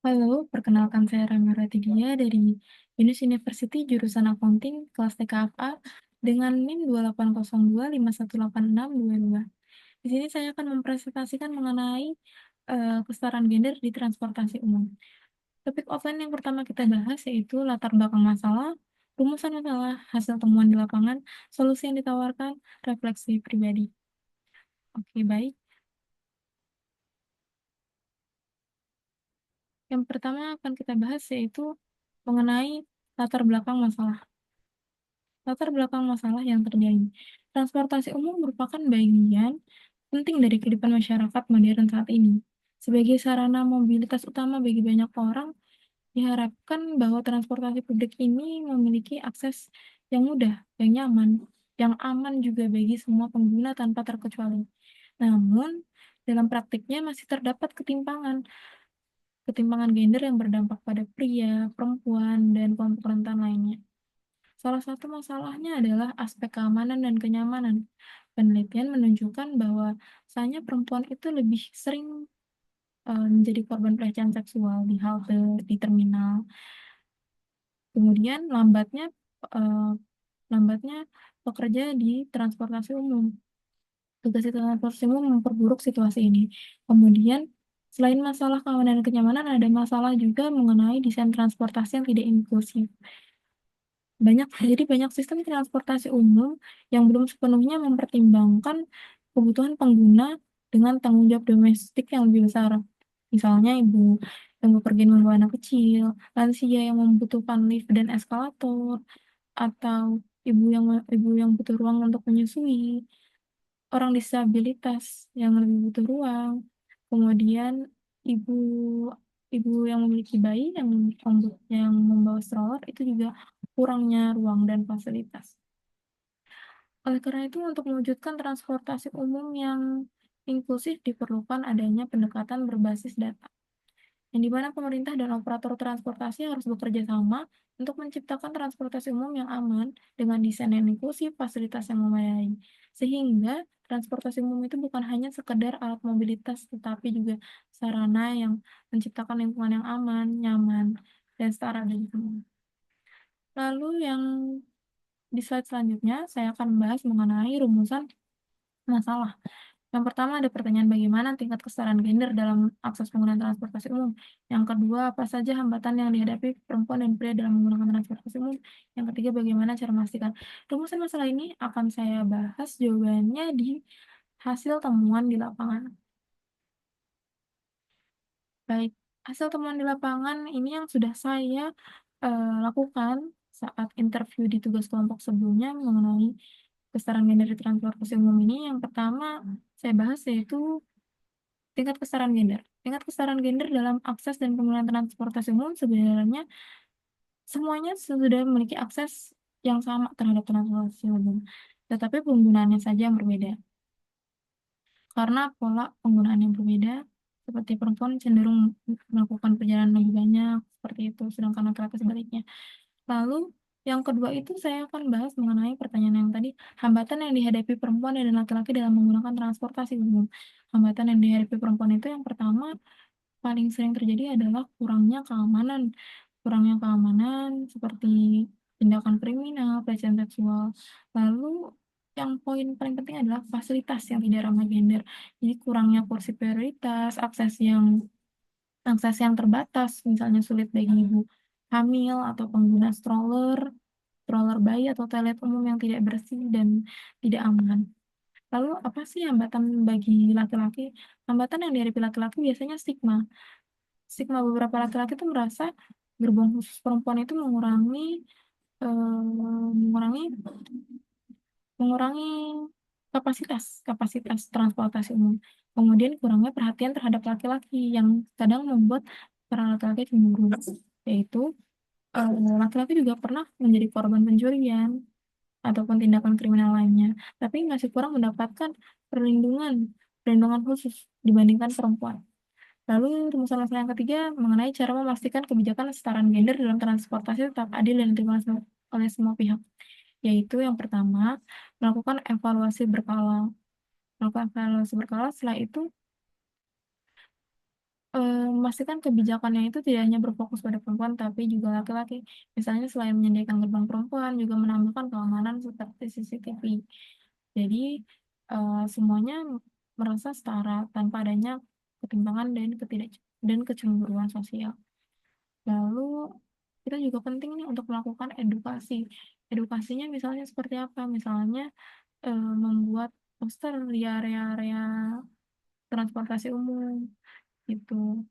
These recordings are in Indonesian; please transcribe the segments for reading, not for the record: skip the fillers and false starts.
Halo, perkenalkan saya Rami Ratidia dari Binus University jurusan Accounting kelas TKFA dengan NIM 2802518622. Di sini saya akan mempresentasikan mengenai kesetaraan gender di transportasi umum. Topik offline yang pertama kita bahas yaitu latar belakang masalah, rumusan masalah, hasil temuan di lapangan, solusi yang ditawarkan, refleksi pribadi. Oke, baik. Yang pertama akan kita bahas yaitu mengenai latar belakang masalah. Latar belakang masalah yang terjadi. Transportasi umum merupakan bagian penting dari kehidupan masyarakat modern saat ini. Sebagai sarana mobilitas utama bagi banyak orang, diharapkan bahwa transportasi publik ini memiliki akses yang mudah, yang nyaman, yang aman juga bagi semua pengguna tanpa terkecuali. Namun, dalam praktiknya masih terdapat ketimpangan, ketimpangan gender yang berdampak pada pria, perempuan, dan kelompok rentan lainnya. Salah satu masalahnya adalah aspek keamanan dan kenyamanan. Penelitian menunjukkan bahwa misalnya perempuan itu lebih sering menjadi korban pelecehan seksual di halte, di terminal. Kemudian eh, lambatnya pekerja di transportasi umum. Tugas di transportasi umum memperburuk situasi ini. Kemudian selain masalah keamanan dan kenyamanan, ada masalah juga mengenai desain transportasi yang tidak inklusif. Banyak sistem transportasi umum yang belum sepenuhnya mempertimbangkan kebutuhan pengguna dengan tanggung jawab domestik yang lebih besar. Misalnya ibu yang bepergian membawa anak kecil, lansia yang membutuhkan lift dan eskalator, atau ibu yang butuh ruang untuk menyusui, orang disabilitas yang lebih butuh ruang, kemudian ibu ibu yang memiliki bayi yang membawa stroller itu juga kurangnya ruang dan fasilitas. Oleh karena itu, untuk mewujudkan transportasi umum yang inklusif diperlukan adanya pendekatan berbasis data, yang dimana pemerintah dan operator transportasi harus bekerja sama untuk menciptakan transportasi umum yang aman dengan desain yang inklusif, fasilitas yang memadai, sehingga transportasi umum itu bukan hanya sekedar alat mobilitas, tetapi juga sarana yang menciptakan lingkungan yang aman, nyaman, dan setara bagi semua. Lalu yang di slide selanjutnya, saya akan membahas mengenai rumusan masalah. Yang pertama ada pertanyaan bagaimana tingkat kesetaraan gender dalam akses penggunaan transportasi umum. Yang kedua, apa saja hambatan yang dihadapi perempuan dan pria dalam menggunakan transportasi umum. Yang ketiga, bagaimana cara memastikan. Rumusan masalah ini akan saya bahas jawabannya di hasil temuan di lapangan. Baik, hasil temuan di lapangan ini yang sudah saya lakukan saat interview di tugas kelompok sebelumnya mengenai kesetaraan gender di transportasi umum ini. Yang pertama saya bahas yaitu tingkat kesetaraan gender. Tingkat kesetaraan gender dalam akses dan penggunaan transportasi umum sebenarnya semuanya sudah memiliki akses yang sama terhadap transportasi umum, tetapi penggunaannya saja yang berbeda. Karena pola penggunaan yang berbeda, seperti perempuan cenderung melakukan perjalanan lebih banyak, seperti itu, sedangkan laki-laki sebaliknya. Lalu, yang kedua itu saya akan bahas mengenai pertanyaan yang tadi, hambatan yang dihadapi perempuan dan laki-laki dalam menggunakan transportasi umum. Hambatan yang dihadapi perempuan itu yang pertama, paling sering terjadi adalah kurangnya keamanan. Kurangnya keamanan seperti tindakan kriminal, pelecehan seksual. Lalu yang poin paling penting adalah fasilitas yang tidak ramah gender. Jadi kurangnya kursi prioritas, akses yang terbatas, misalnya sulit bagi ibu hamil atau pengguna stroller, stroller bayi atau toilet umum yang tidak bersih dan tidak aman. Lalu apa sih hambatan bagi laki-laki? Hambatan yang dihadapi laki-laki biasanya stigma. Stigma beberapa laki-laki itu merasa gerbong khusus perempuan itu mengurangi mengurangi kapasitas kapasitas transportasi umum. Kemudian kurangnya perhatian terhadap laki-laki yang kadang membuat para laki-laki cemburu, yaitu laki-laki juga pernah menjadi korban pencurian ataupun tindakan kriminal lainnya, tapi masih kurang mendapatkan perlindungan perlindungan khusus dibandingkan perempuan. Lalu rumusan masalah yang ketiga mengenai cara memastikan kebijakan kesetaraan gender dalam transportasi tetap adil dan diterima oleh semua pihak. Yaitu yang pertama, melakukan evaluasi berkala. Melakukan evaluasi berkala, setelah itu Memastikan kebijakannya itu tidak hanya berfokus pada perempuan, tapi juga laki-laki. Misalnya selain menyediakan gerbang perempuan, juga menambahkan keamanan seperti CCTV. Jadi, semuanya merasa setara tanpa adanya ketimpangan dan kecemburuan sosial. Lalu, kita juga penting nih untuk melakukan edukasi. Edukasinya misalnya seperti apa? Misalnya, membuat poster di area-area transportasi umum, gitu.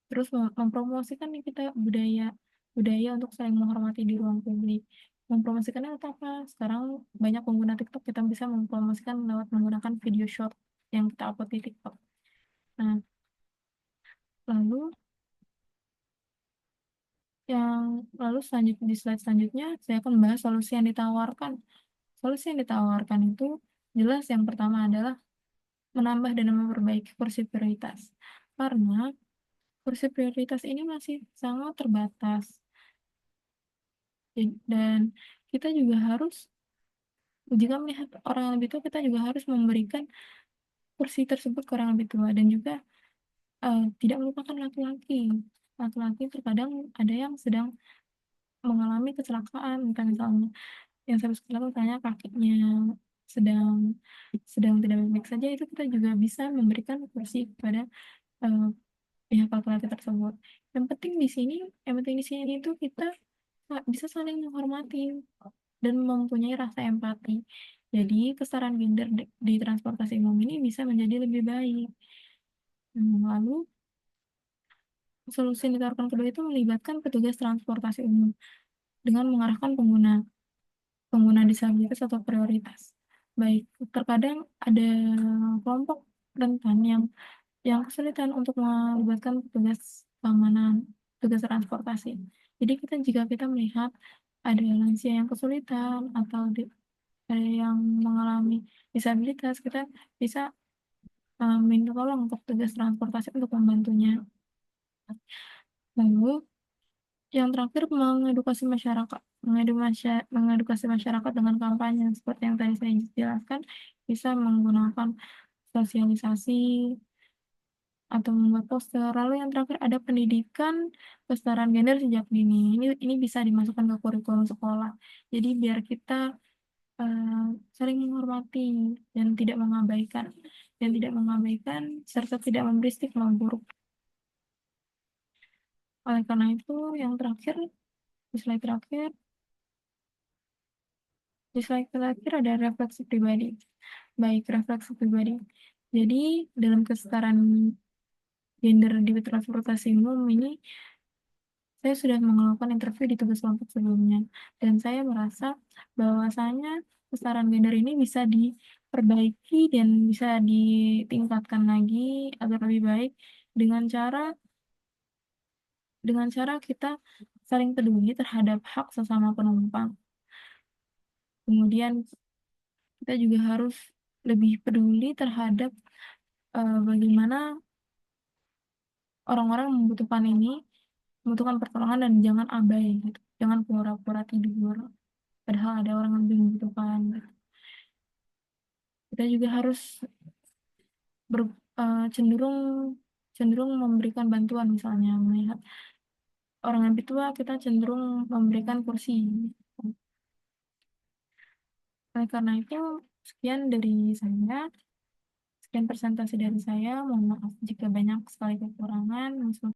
Terus mempromosikan nih kita budaya budaya untuk saling menghormati di ruang publik. Mempromosikannya lewat apa? Sekarang banyak pengguna TikTok, kita bisa mempromosikan lewat menggunakan video short yang kita upload di TikTok. Nah, lalu di slide selanjutnya saya akan membahas solusi yang ditawarkan. Solusi yang ditawarkan itu jelas yang pertama adalah menambah dan memperbaiki kursi prioritas. Karena kursi prioritas ini masih sangat terbatas. Dan kita juga harus, jika melihat orang yang lebih tua, kita juga harus memberikan kursi tersebut ke orang yang lebih tua, dan juga tidak melupakan laki-laki. Laki-laki terkadang ada yang sedang mengalami kecelakaan, entah misalnya yang saya sebutkan misalnya kakinya sedang sedang tidak baik-baik saja, itu kita juga bisa memberikan kursi kepada eh, pihak laki-laki tersebut. Yang penting di sini itu kita bisa saling menghormati dan mempunyai rasa empati. Jadi kesetaraan gender di transportasi umum ini bisa menjadi lebih baik. Lalu solusi yang ditawarkan kedua itu melibatkan petugas transportasi umum dengan mengarahkan pengguna pengguna disabilitas atau prioritas. Baik, terkadang ada kelompok rentan yang kesulitan untuk melibatkan petugas keamanan, petugas transportasi. Jadi jika kita melihat ada lansia yang kesulitan atau ada yang mengalami disabilitas, kita bisa minta tolong untuk petugas transportasi untuk membantunya. Lalu yang terakhir mengedukasi masyarakat dengan kampanye seperti yang tadi saya jelaskan, bisa menggunakan sosialisasi atau membuat poster. Lalu yang terakhir ada pendidikan kesetaraan gender sejak dini. Ini bisa dimasukkan ke kurikulum sekolah. Jadi biar kita eh, saling menghormati dan tidak mengabaikan serta tidak memberi stigma buruk. Oleh karena itu, yang terakhir di slide terakhir di slide terakhir ada refleksi pribadi. Baik, refleksi pribadi. Jadi dalam kesetaraan gender di transportasi umum ini, saya sudah melakukan interview di tugas kelompok sebelumnya, dan saya merasa bahwasanya kesetaraan gender ini bisa diperbaiki dan bisa ditingkatkan lagi agar lebih baik dengan cara kita saling peduli terhadap hak sesama penumpang. Kemudian kita juga harus lebih peduli terhadap bagaimana orang-orang membutuhkan pertolongan, dan jangan abai gitu. Jangan pura-pura tidur, padahal ada orang yang lebih membutuhkan gitu. Kita juga harus ber, cenderung cenderung memberikan bantuan, misalnya melihat orang yang lebih tua, kita cenderung memberikan kursi. Oleh karena itu, sekian dari saya. Sekian presentasi dari saya. Mohon maaf jika banyak sekali kekurangan.